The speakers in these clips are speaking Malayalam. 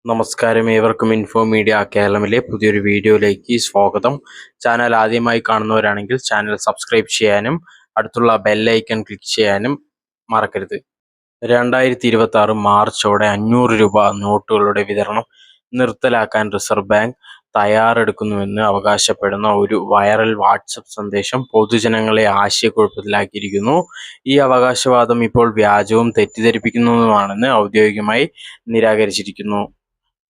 നമസ്കാരം, ഏവർക്കും ഇൻഫോ മീഡിയ കേരളമിലെ പുതിയൊരു വീഡിയോയിലേക്ക് സ്വാഗതം. ചാനൽ ആദ്യമായി കാണുന്നവരാണെങ്കിൽ ചാനൽ സബ്സ്ക്രൈബ് ചെയ്യാനും അടുത്തുള്ള ബെല്ലൈക്കൺ ക്ലിക്ക് ചെയ്യാനും മറക്കരുത്. 2026 മാർച്ചോടെ 500 രൂപ നോട്ടുകളുടെ വിതരണം നിർത്തലാക്കാൻ റിസർവ് ബാങ്ക് തയ്യാറെടുക്കുന്നുവെന്ന് അവകാശപ്പെടുന്ന ഒരു വൈറൽ വാട്സപ്പ് സന്ദേശം പൊതുജനങ്ങളെ ആശയക്കുഴപ്പത്തിലാക്കിയിരിക്കുന്നു. ഈ അവകാശവാദം ഇപ്പോൾ വ്യാജവും തെറ്റിദ്ധരിപ്പിക്കുന്നതുമാണെന്ന് ഔദ്യോഗികമായി നിരാകരിച്ചിരിക്കുന്നു.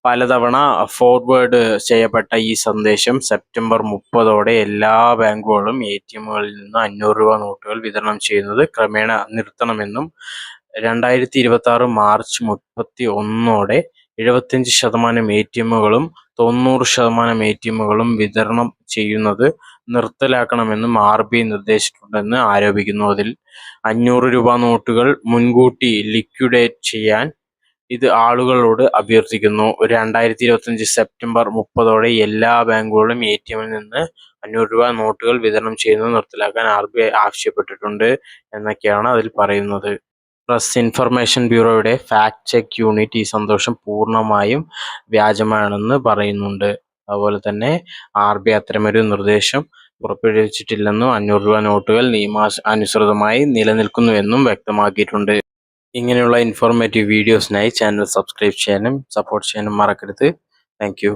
പലതവണ ഫോർവേഡ് ചെയ്യപ്പെട്ട ഈ സന്ദേശം സെപ്റ്റംബർ 30 എല്ലാ ബാങ്കുകളും ATMകളിൽ നിന്ന് 500 രൂപ നോട്ടുകൾ വിതരണം ചെയ്യുന്നത് ക്രമേണ നിർത്തണമെന്നും 2026 മാർച്ച് 31 75% ATMകളും 90% ATMകളും വിതരണം ചെയ്യുന്നത് നിർത്തലാക്കണമെന്നും RBI നിർദ്ദേശിച്ചിട്ടുണ്ടെന്ന് ആരോപിക്കുന്നു. അതിൽ 500 രൂപ നോട്ടുകൾ മുൻകൂട്ടി ലിക്വിഡേറ്റ് ചെയ്യാൻ ഇത് ആളുകളോട് അഭ്യർത്ഥിക്കുന്നു. 2025 സെപ്റ്റംബർ 30 എല്ലാ ബാങ്കുകളും ATMൽ നിന്ന് 500 രൂപ നോട്ടുകൾ വിതരണം ചെയ്യുന്നത് നിർത്തലാക്കാൻ RBI ആവശ്യപ്പെട്ടിട്ടുണ്ട് എന്നൊക്കെയാണ് അതിൽ പറയുന്നത്. പ്രസ് ഇൻഫർമേഷൻ ബ്യൂറോയുടെ ഫാക്ട് ചെക്ക് യൂണിറ്റ് ഈ സന്ദേശം പൂർണ്ണമായും വ്യാജമാണെന്ന് പറയുന്നുണ്ട്. അതുപോലെ തന്നെ RBI അത്തരമൊരു നിർദ്ദേശം പുറപ്പെടുവിച്ചിട്ടില്ലെന്നും 500 രൂപ നോട്ടുകൾ നിയമാനുസൃതമായി നിലനിൽക്കുന്നുവെന്നും വ്യക്തമാക്കിയിട്ടുണ്ട്. ഇങ്ങനെയുള്ള ഇൻഫോർമേറ്റീവ് വീഡിയോസിനായി ചാനൽ സബ്സ്ക്രൈബ് ചെയ്യാനും സപ്പോർട്ട് ചെയ്യാനും മറക്കരുത്. Thank you.